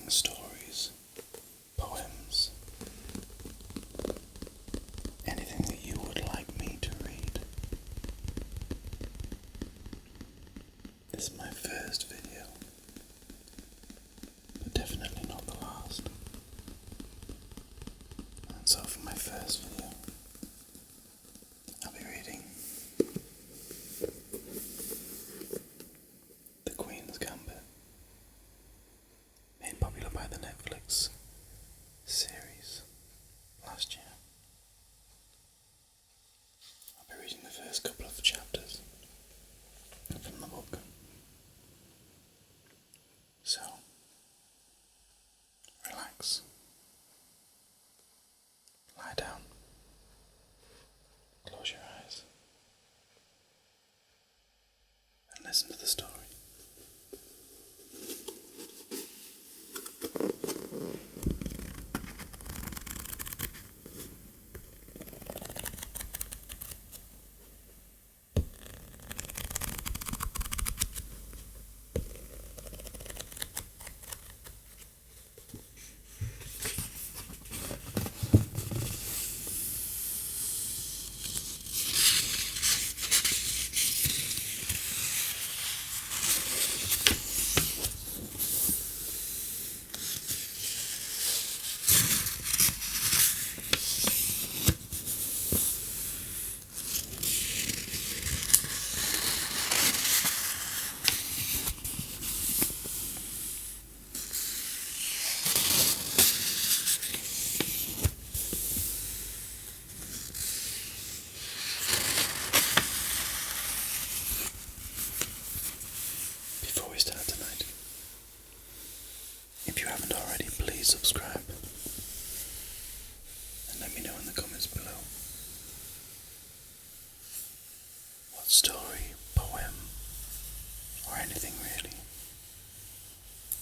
writing stories, poems, anything that you would like me to read. This is my first video, but definitely not the last. And so for my first video, I'll be reading The Queen's Gambit, made popular by the Netflix series last year. I'll be reading the first couple of chapters from the book. So, relax, lie down, close your eyes, and listen to the story. Before we start tonight, if you haven't already, please subscribe and let me know in the comments below what story, poem, or anything really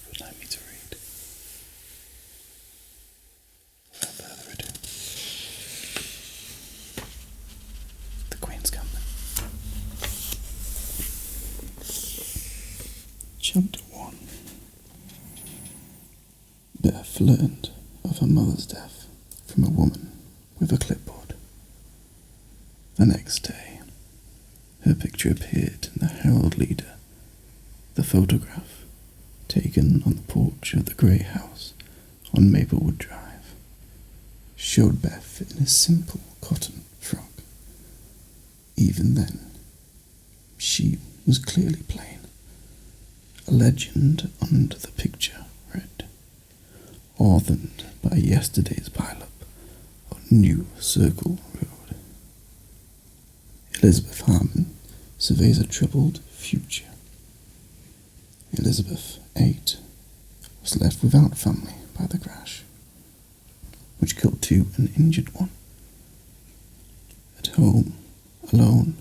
you would like me to read. Without further ado, The Queen's Gambit. Chapter 1. Beth learned of her mother's death from a woman with a clipboard. The next day, her picture appeared in the Herald Leader. The photograph, taken on the porch of the grey house on Maplewood Drive, showed Beth in a simple cotton frock. Even then, she was clearly plain. A legend under the picture read, "Authored by yesterday's pileup on New Circle Road. Elizabeth Harmon surveys a troubled future." Elizabeth, 8, was left without family by the crash, which killed 2 and injured 1. At home, alone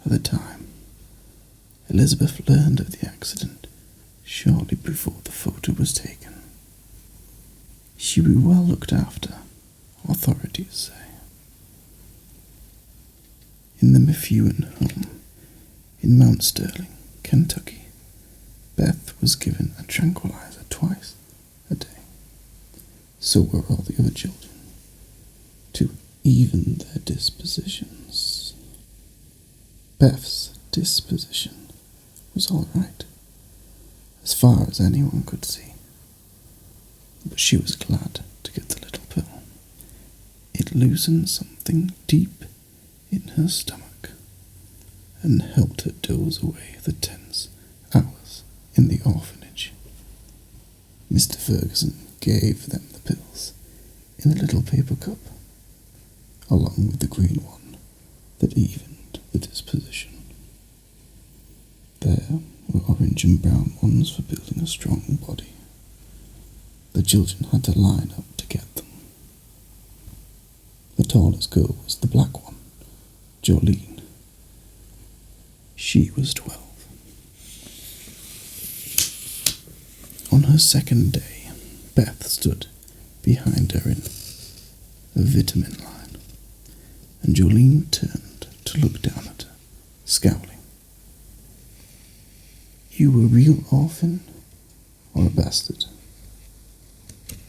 at the time, Elizabeth learned of the accident shortly before the photo was taken. She would be well looked after, authorities say. In the Methuen home in Mount Sterling, Kentucky, Beth was given a tranquilizer twice a day. So were all the other children, to even their dispositions. Beth's disposition was all right, as far as anyone could see, but she was glad to get the little pill. It loosened something deep in her stomach and helped her doze away the tense hours in the orphanage. Mr. Ferguson gave them the pills in a little paper cup, along with the green one that evened the disposition. There were orange and brown ones for building a strong body. The children had to line up to get them. The tallest girl was the black one, Jolene. She was 12. On her second day, Beth stood behind her in a vitamin line, and Jolene turned to look down at her, scowling. "You a real orphan, or a bastard?"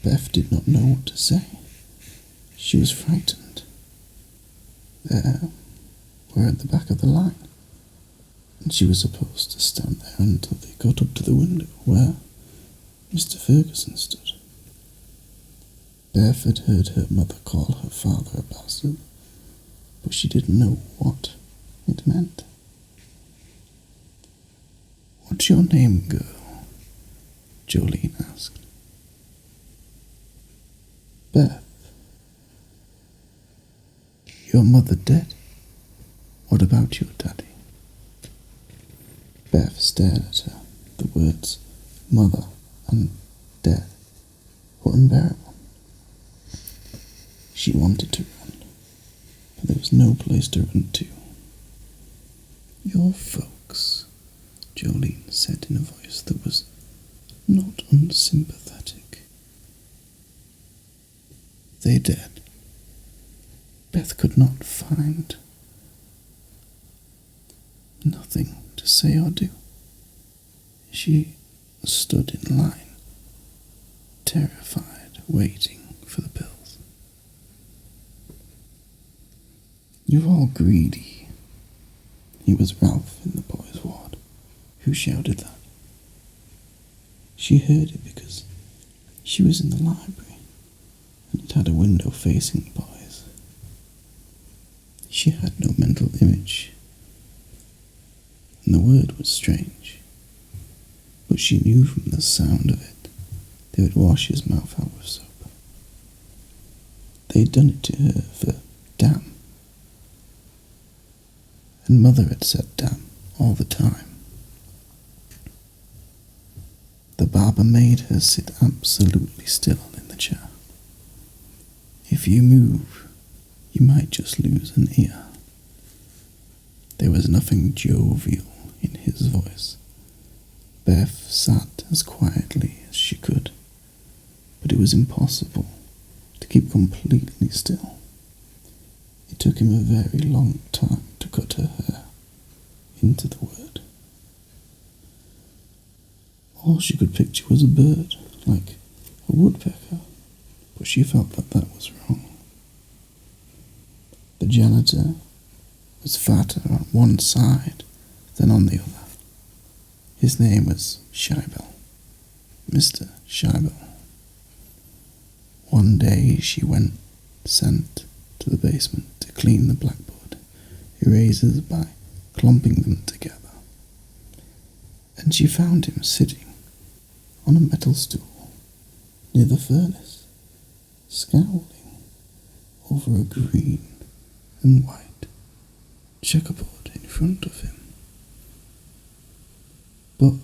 Beth did not know what to say. She was frightened. There, we're at the back of the line, and she was supposed to stand there until they got up to the window where Mr. Ferguson stood. Beth had heard her mother call her father a bastard, but she didn't know what it meant. "What's your name, girl?" Jolene asked. "Beth." "Your mother dead? What about your daddy?" Beth stared at her. The words mother and dead were unbearable. She wanted to run, but there was no place to run to. "Your folks," Jolene said in a voice that was not unsympathetic. "They dead." Beth could not find nothing to say or do. She stood in line, terrified, waiting for the pills. "You're all greedy." It was Ralph in the boys' ward who shouted that. She heard it because she was in the library and it had a window facing the boys. She had no mental image, and the word was strange, but she knew from the sound of it they would wash his mouth out with soap. They'd done it to her for damn, and Mother had said damn all the time. The barber made her sit absolutely still in the chair. "If you move, you might just lose an ear." There was nothing jovial in his voice. Beth sat as quietly as she could, but it was impossible to keep completely still. It took him a very long time to cut her hair into the word. All she could picture was a bird, like a woodpecker, but she felt that that was wrong. The janitor was fatter on one side than on the other. His name was Scheibel, Mr. Scheibel. One day she went sent to the basement to clean the blackboard erasers by clumping them together, and she found him sitting on a metal stool near the furnace, scowling over a green and white checkerboard in front of him. But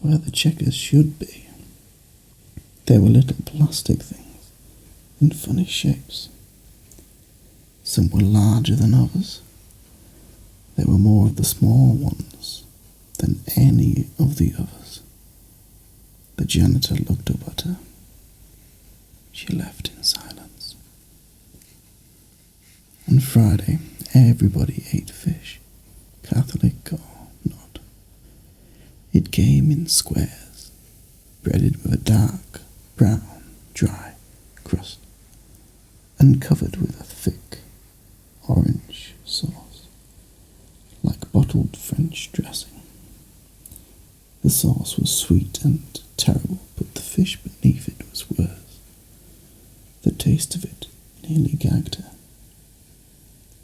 where the checkers should be, there were little plastic things in funny shapes. Some were larger than others. There were more of the small ones than any of the others. The janitor looked up at her. She left in silence. On Friday, everybody ate fish, Catholic or not. It came in squares, breaded with a dark, brown, dry crust, and covered with a thick, orange sauce, like bottled French dressing. The sauce was sweet and terrible, but the fish beneath it was worse. The taste of it nearly gagged her.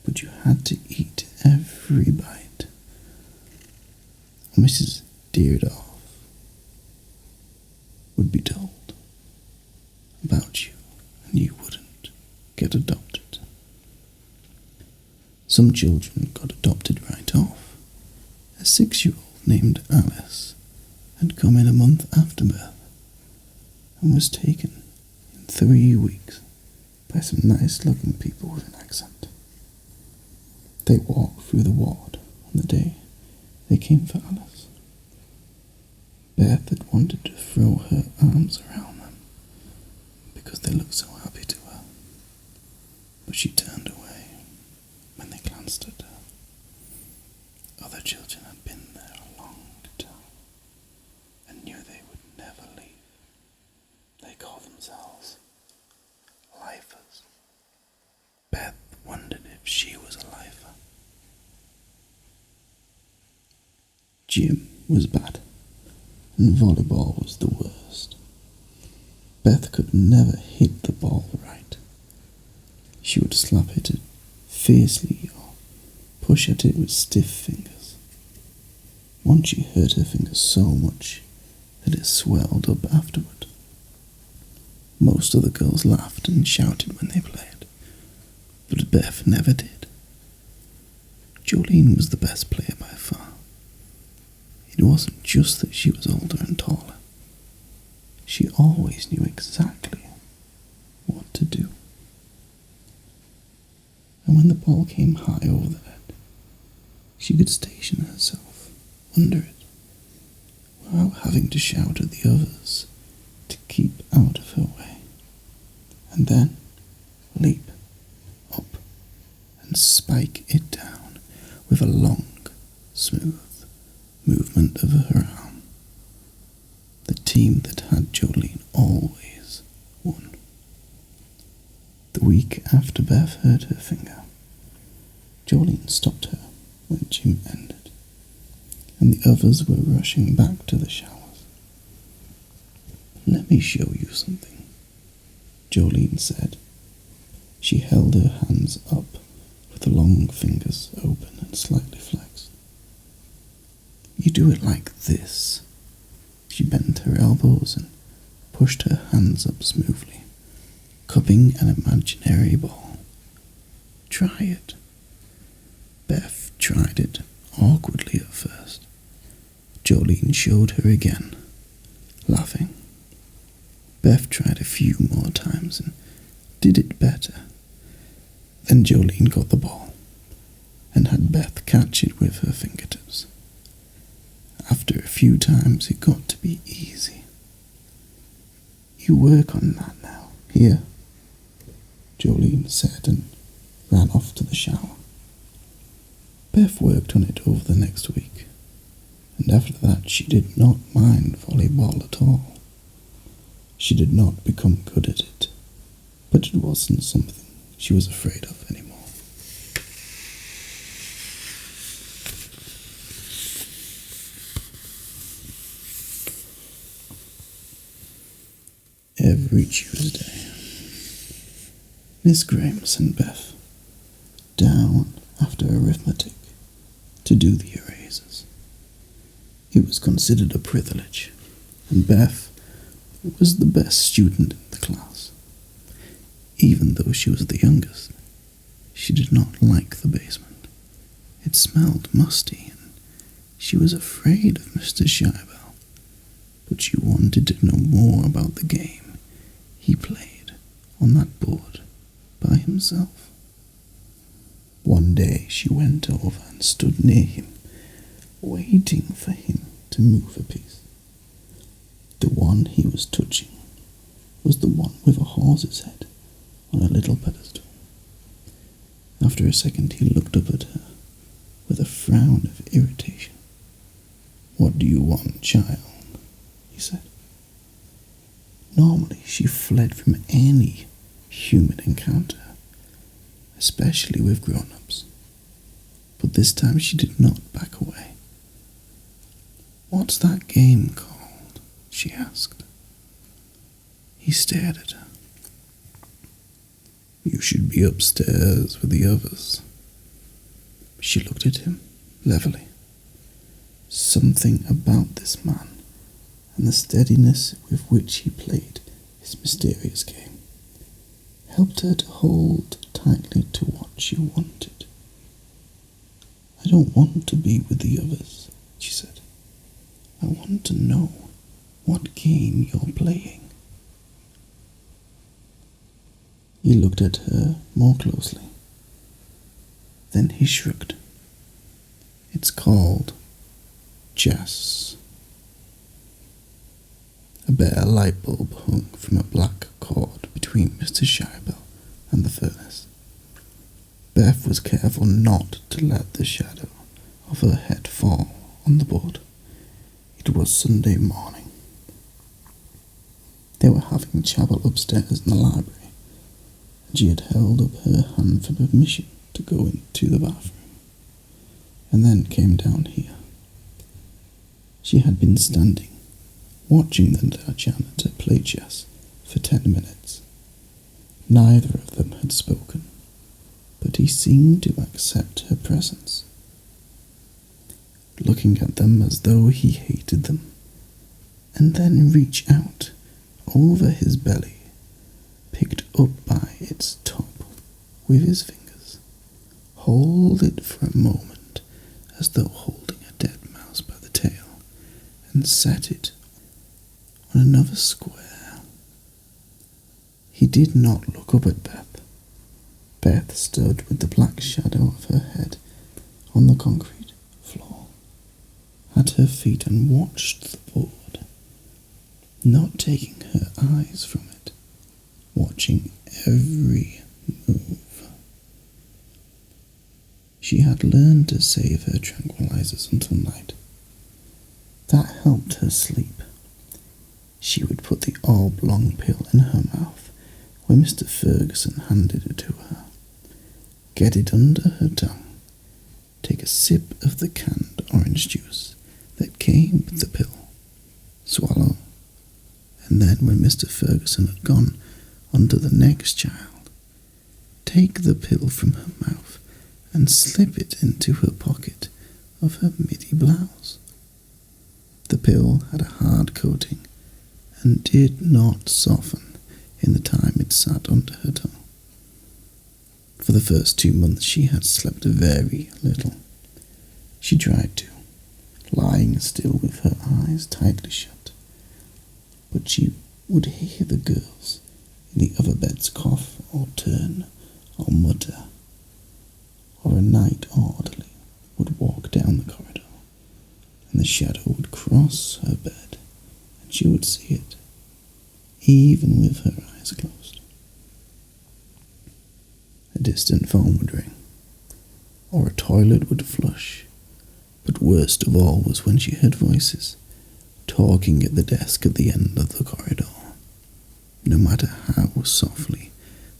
But you had to eat every bite. Mrs. Deardoff would be told about you, and you wouldn't get adopted. Some children got adopted right off. A 6-year-old named Alice had come in a month after birth and was taken in 3 weeks by some nice-looking people with an accent. They walked through the ward on the day they came for Alice. Beth had wanted to throw her arms around them because they looked so happy to her, but she turned away when they glanced at her. Other children had been there a long time and knew they would never leave. They call themselves lifers. Beth wondered if she was a lifer. Gym was bad, and volleyball was the worst. Beth could never hit the ball right. She would slap at it fiercely or push at it with stiff fingers. Once she hurt her fingers so much that it swelled up afterward. Most of the girls laughed and shouted when they played, but Beth never did. Jolene was the best player by far. It wasn't just that she was older and taller. She always knew exactly what to do. And when the ball came high over the net, she could station herself under it without having to shout at the others to keep out of her way, and then leap up and spike it down with a long, smooth movement of her arm. The team that had Jolene always won. The week after Beth hurt her finger, Jolene stopped her when gym ended, and the others were rushing back to the showers. "Let me show you something," Jolene said. She held her hands up with the long fingers open and slightly flexed. "You do it like this." She bent her elbows and pushed her hands up smoothly, cupping an imaginary ball. "Try it." Beth tried it awkwardly at first. Jolene showed her again, laughing. Beth tried a few more times and did it better. Then Jolene got the ball and had Beth catch it with her fingertips. After a few times it got to be easy. "You work on that now, here," Jolene said and ran off to the shower. Beth worked on it over the next week, and after that she did not mind volleyball at all. She did not become good at it, but it wasn't something she was afraid of anymore. Every Tuesday, Miss Graham sent Beth down after arithmetic to do the erasers. It was considered a privilege, and Beth was the best student in the class. Even though she was the youngest, she did not like the basement. It smelled musty, and she was afraid of Mr. Scheibel, but she wanted to know more about the game he played on that board by himself. One day she went over and stood near him, waiting for him to move a piece. The one he was touching was the one with a horse's head on a little pedestal. After a second he looked up at her with a frown of irritation. "What do you want, child?" he said. Normally she fled from any human encounter, especially with grown-ups, but this time she did not back away. "What's that game called?" she asked. He stared at her. "You should be upstairs with the others." She looked at him levelly. Something about this man and the steadiness with which he played his mysterious game helped her to hold tightly to what she wanted. "I don't want to be with the others," she said. "I want to know what game you're playing." He looked at her more closely. Then he shrugged. "It's called chess." A bare light bulb hung from a black cord between Mr. Scheibel and the furnace. Beth was careful not to let the shadow of her head fall on the board. It was Sunday morning. They were having chapel upstairs in the library, and she had held up her hand for permission to go into the bathroom, and then came down here. She had been standing, watching the janitor play chess for 10 minutes. Neither of them had spoken, but he seemed to accept her presence, looking at them as though he hated them, and then reach out over his belly, picked up by its top with his fingers, hold it for a moment as though holding a dead mouse by the tail, and set it on another square. He did not look up at Beth. Beth stood with the black shadow of her head on the concrete floor at her feet and watched the board, not taking her eyes from it, watching every move. She had learned to save her tranquilizers until night. That helped her sleep. She would put the oblong pill in her mouth when Mr. Ferguson handed it to her, get it under her tongue, take a sip of the canned orange juice that came with the pill, swallow, and then when Mr. Ferguson had gone on to the next child, take the pill from her mouth and slip it into her pocket of her midi blouse. The pill had a hard coating and did not soften in the time it sat under her tongue. For the first 2 months she had slept very little. She tried to, lying still with her eyes tightly shut, but she would hear the girls in the other beds cough or turn or mutter, or a night orderly would walk down the corridor, and the shadow would cross her bed, and she would see it, even with her eyes closed. A distant phone would ring, or a toilet would flush, but worst of all was when she heard voices talking at the desk at the end of the corridor. No matter how softly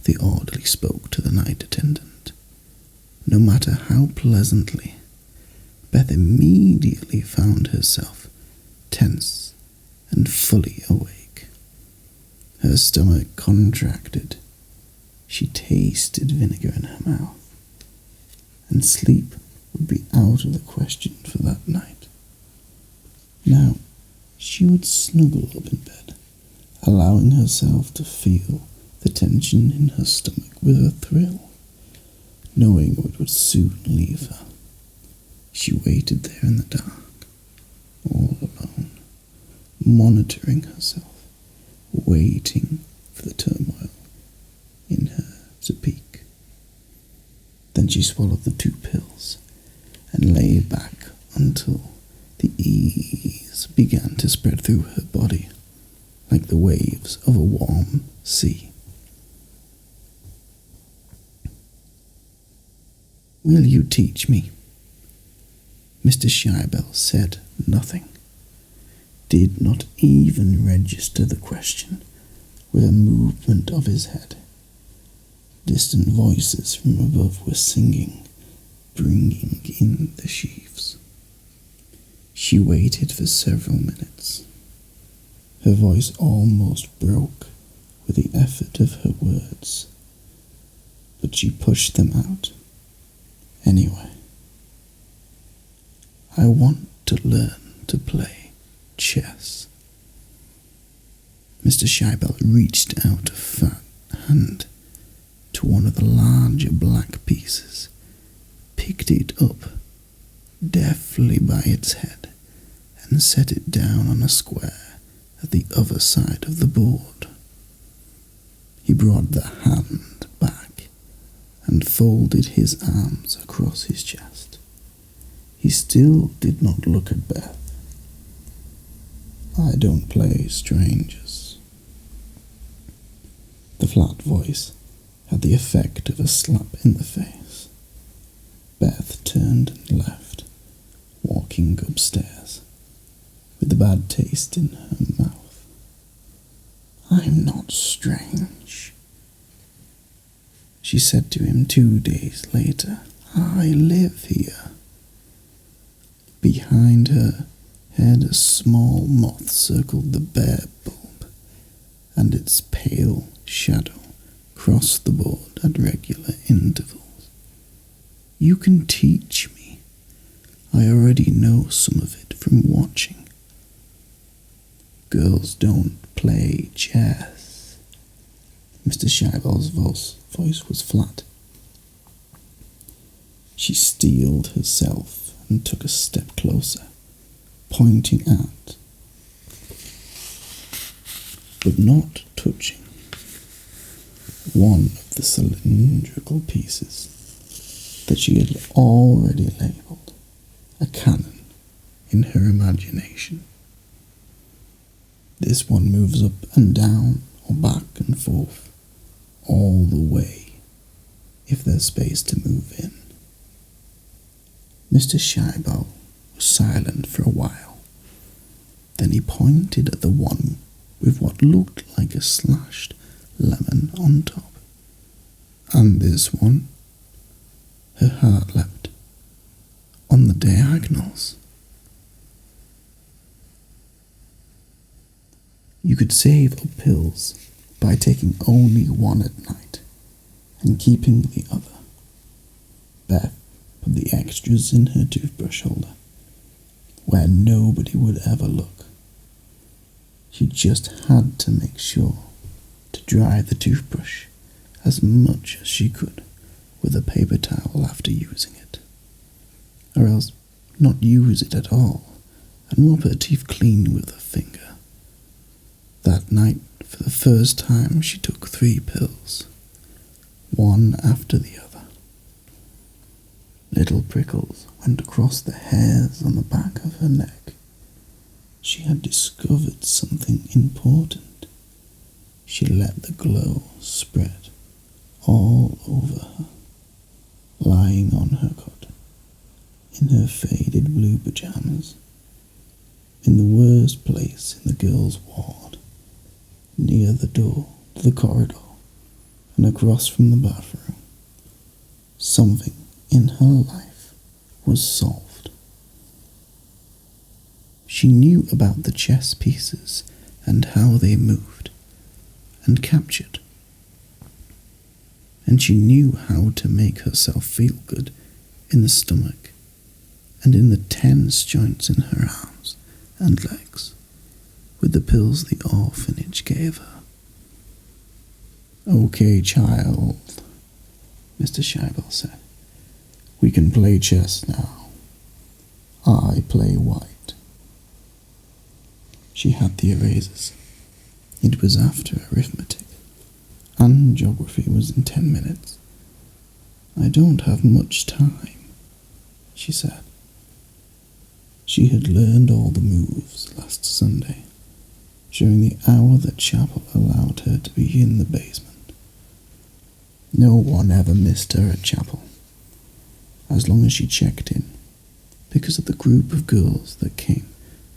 the orderly spoke to the night attendant, no matter how pleasantly, Beth immediately found herself tense and fully awake. Her stomach contracted. She tasted vinegar in her mouth, and sleep would be out of the question for that night. Now, she would snuggle up in bed, allowing herself to feel the tension in her stomach with a thrill, knowing it would soon leave her. She waited there in the dark, all alone, monitoring herself, waiting for the turmoil in her to peak. Then she swallowed the 2 pills and lay back until the ease began to spread through her body like the waves of a warm sea. "Will you teach me?" Mr. Scheibel said nothing, did not even register the question with a movement of his head. Distant voices from above were singing, bringing in the sheaves. She waited for several minutes. Her voice almost broke with the effort of her words, but she pushed them out anyway. "I want to learn to play chess." Mr. Scheibel reached out a fat hand to one of the larger black pieces, picked it up deftly by its head, and set it down on a square at the other side of the board. He brought the hand back and folded his arms across his chest. He still did not look at Beth. "I don't play strangers." The flat voice had the effect of a slap in the face. Beth turned and left, walking upstairs, with the bad taste in her mouth. I'm not strange, she said to him 2 days later. I live here. Behind her head a small moth circled the bare bulb, and its pale shadow crossed the board at regular intervals. You can teach me. I already know some of it from watching. Girls don't play chess. Mr. Scheibel's voice was flat. She steeled herself and took a step closer, pointing at, but not touching, one of the cylindrical pieces that she had already labelled a cannon in her imagination. This one moves up and down or back and forth all the way if there's space to move in. Mr. Scheibel was silent for a while. Then he pointed at the one with what looked like a slashed lemon on top. And this one? Her heart leapt. On the diagonals. You could save up pills by taking only one at night and keeping the other. Beth put the extras in her toothbrush holder, where nobody would ever look. She just had to make sure to dry the toothbrush as much as she could with a paper towel after using it, or else not use it at all and rub her teeth clean with her finger. That night, for the first time, she took 3 pills, one after the other. Little prickles went across the hairs on the back of her neck. She had discovered something important. She let the glow spread all over her, lying on her cot, in her faded blue pajamas, in the worst place in the girls' ward, near the door to the corridor and across from the bathroom. Something in her life was solved. She knew about the chess pieces and how they moved and captured. And she knew how to make herself feel good in the stomach and in the tense joints in her arms and legs with the pills the orphanage gave her. Okay, child, Mr. Scheibel said. We can play chess now. I play white. She had the erasers. It was after arithmetic, and geography was in 10 minutes. I don't have much time, she said. She had learned all the moves last Sunday, during the hour that chapel allowed her to be in the basement. No one ever missed her at chapel, as long as she checked in, because of the group of girls that came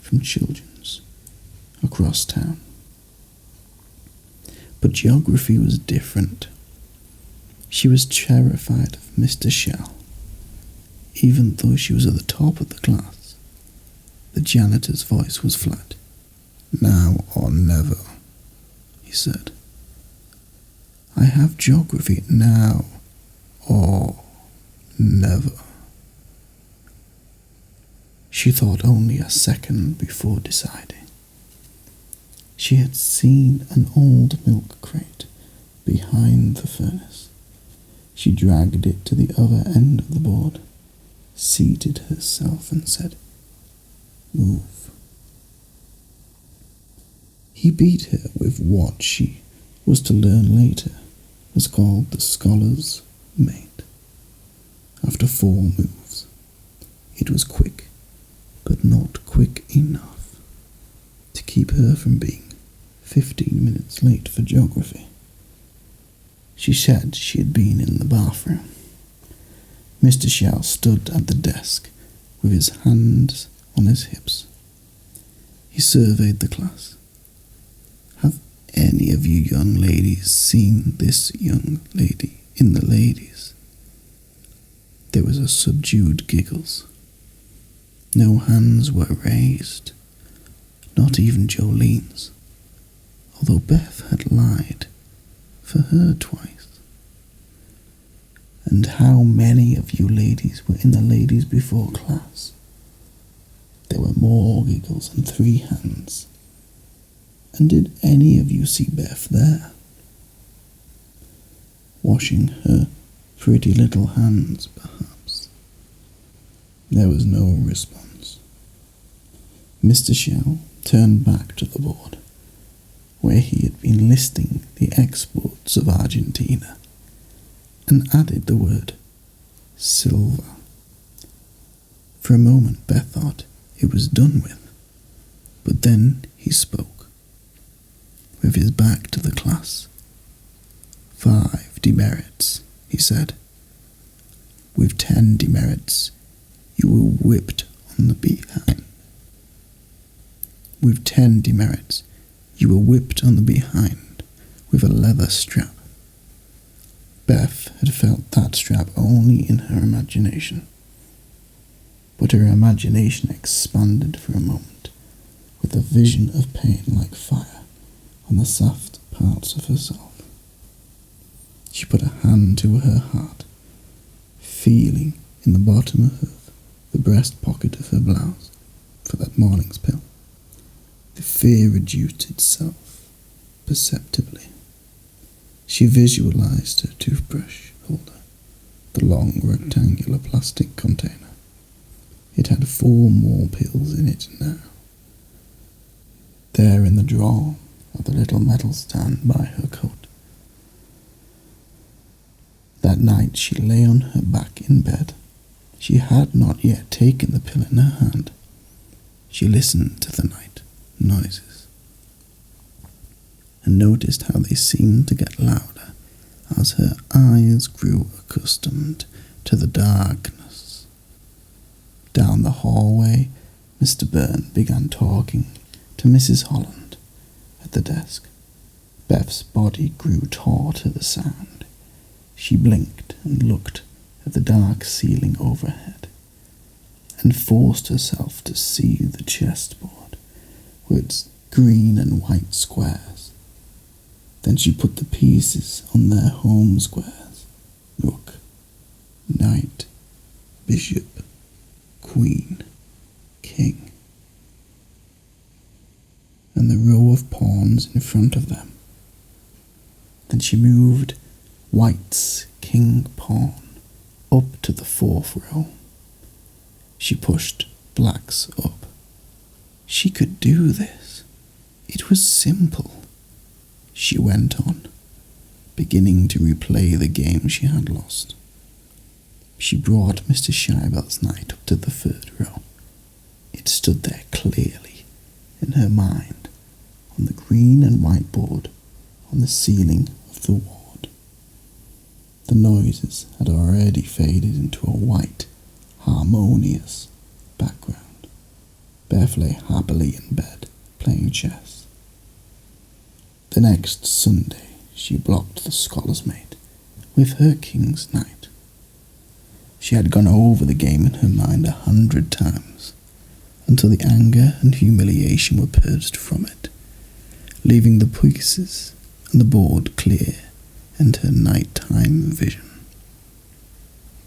from Children's across town. But geography was different. She was terrified of Mr. Shell, even though she was at the top of the class. The janitor's voice was flat. Now or never, he said. I have geography now or never. She thought only a second before deciding. She had seen an old milk crate behind the furnace. She dragged it to the other end of the board, seated herself and said, "Move." He beat her with what she was to learn later was called the scholar's mate. After 4 moves, it was quick, but not quick enough to keep her from being 15 minutes late for geography. She said she had been in the bathroom. Mr. Shell stood at the desk with his hands on his hips. He surveyed the class. Have any of you young ladies seen this young lady in the ladies?" There was a subdued giggles. No hands were raised, not even Jolene's, although Beth had lied for her twice. "And how many of you ladies were in the ladies before class?" There were more giggles and 3 hands. "And did any of you see Beth there?" Washing her pretty little hands, perhaps. There was no response. Mr. Shell turned back to the board, where he had been listing the exports of Argentina, and added the word silver. For a moment Beth thought it was done with, but then he spoke, with his back to the class. 5 demerits, he said. With 10 demerits, you were whipped on the behind. With 10 demerits, you were whipped on the behind with a leather strap. Beth had felt that strap only in her imagination, but her imagination expanded for a moment with a vision of pain like fire on the soft parts of herself. She put a hand to her heart, feeling in the bottom of the breast pocket of her blouse for that morning's pill. The fear reduced itself perceptibly. She visualized her toothbrush holder, the long rectangular plastic container. It had 4 more pills in it now. There in the drawer of the little metal stand by her coat. That night she lay on her back in bed. She had not yet taken the pill in her hand. She listened to the night noises and noticed how they seemed to get louder as her eyes grew accustomed to the darkness. Down the hallway, Mr. Byrne began talking to Mrs. Holland at the desk. Beth's body grew taut to the sound. She blinked and looked at the dark ceiling overhead and forced herself to see the chessboard with its green and white squares. Then she put the pieces on their home squares: rook, knight, bishop, queen, king, and the row of pawns in front of them. Then she moved white's king pawn up to the 4th row. She pushed black's up. She could do this. It was simple. She went on, beginning to replay the game she had lost. She brought Mr. Scheibel's knight up to the 3rd row. It stood there clearly in her mind on the green and white board on the ceiling of the ward. The noises had already faded into a white, harmonious background. Beth lay happily in bed, playing chess. The next Sunday, she blocked the scholar's mate with her king's knight. She had gone over the game in her mind 100 times, until the anger and humiliation were purged from it, leaving the pieces and the board clear and her nighttime vision.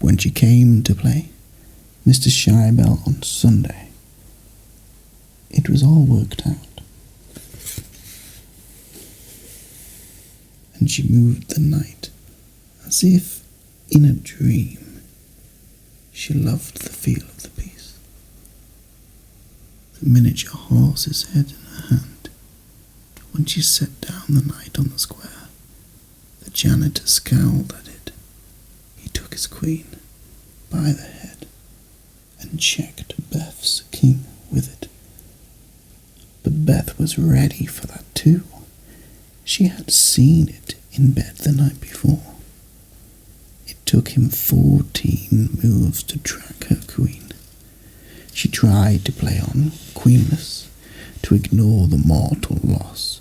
When she came to play Mr. Scheibel on Sunday, it was all worked out, and she moved the knight as if in a dream. She loved the feel of the piece. The miniature horse's head in her hand. When she set down the knight on the square, the janitor scowled at it. He took his queen by the head and checked Beth's king with it. But Beth was ready for that too. She had seen it in bed the night before. It took him 14 moves to track her queen. She tried to play on queenless, to ignore the mortal loss,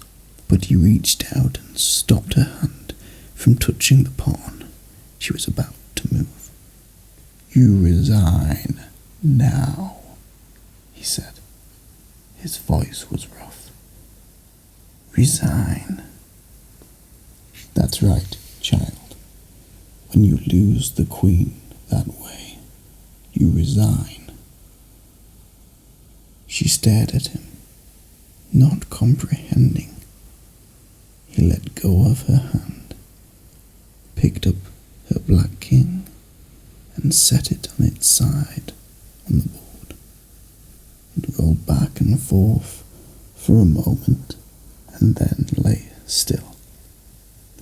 but he reached out and stopped her hand from touching the pawn she was about to move. "You resign now," he said. His voice was rough. "Resign." "That's right, child. When you lose the queen that way, you resign." She stared at him, not comprehending. He let go of her hand, picked up her black king, and set it on its side on the board. It rolled back and forth for a moment and then lay still.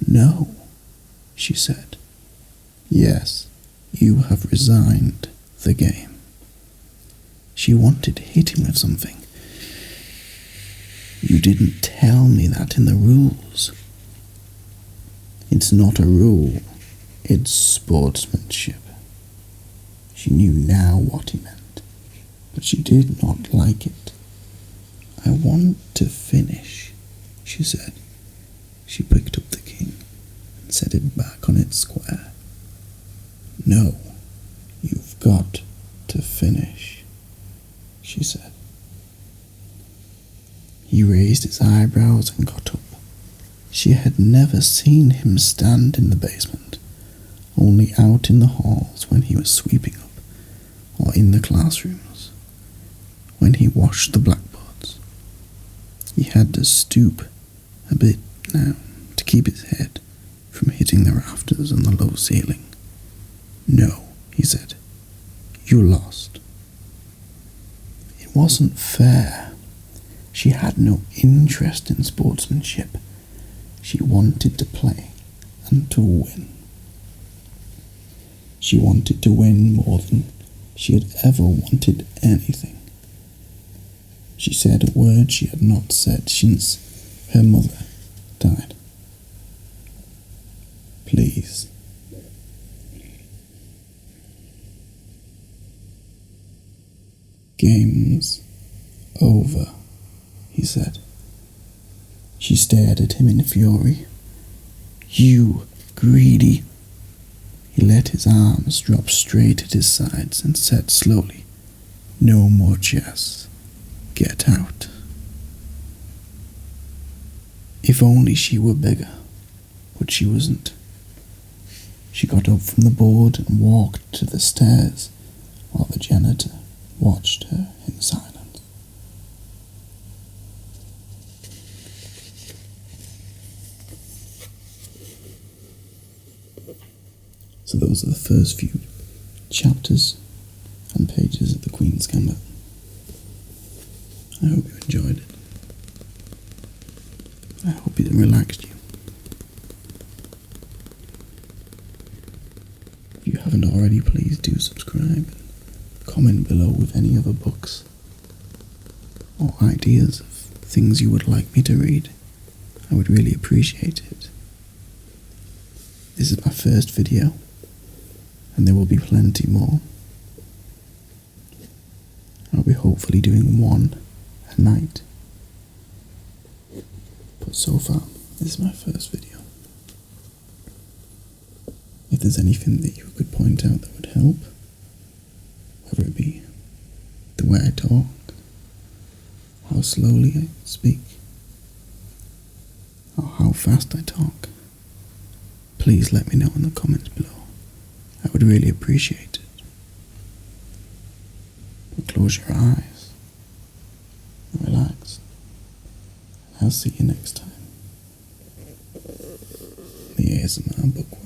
"No," she said. "Yes, you have resigned the game." She wanted to hit him with something. "You didn't tell me that in the rules." "It's not a rule, it's sportsmanship." She knew now what he meant, but she did not like it. "I want to finish," she said. She picked up the king and set it back on its square. "No, you've got to finish," she said. He raised his eyebrows and got up. She had never seen him stand in the basement, only out in the halls when he was sweeping up, or in the classrooms, when he washed the blackboards. He had to stoop a bit now to keep his head from hitting the rafters and the low ceiling. "No," he said, "you lost." It wasn't fair. She had no interest in sportsmanship. She wanted to play and to win. She wanted to win more than she had ever wanted anything. She said a word she had not said since her mother died. "Please." "Game's over," he said. She stared at him in fury. "You greedy." He let his arms drop straight at his sides and said slowly, "No more chess. Get out." If only she were bigger, but she wasn't. She got up from the board and walked to the stairs while the janitor watched her in silence. So those are the first few chapters and pages of the Queen's Gambit. I hope you enjoyed it. I hope it relaxed you. If you haven't already, please do subscribe and comment below with any other books or ideas of things you would like me to read. I would really appreciate it. This is my first video, and there will be plenty more. I'll be hopefully doing one a night. But so far, this is my first video. If there's anything that you could point out that would help, whether it be the way I talk, how slowly I speak, or how fast I talk, please let me know in the comments below. I would really appreciate it. But close your eyes and relax. I'll see you next time. The ASMR book.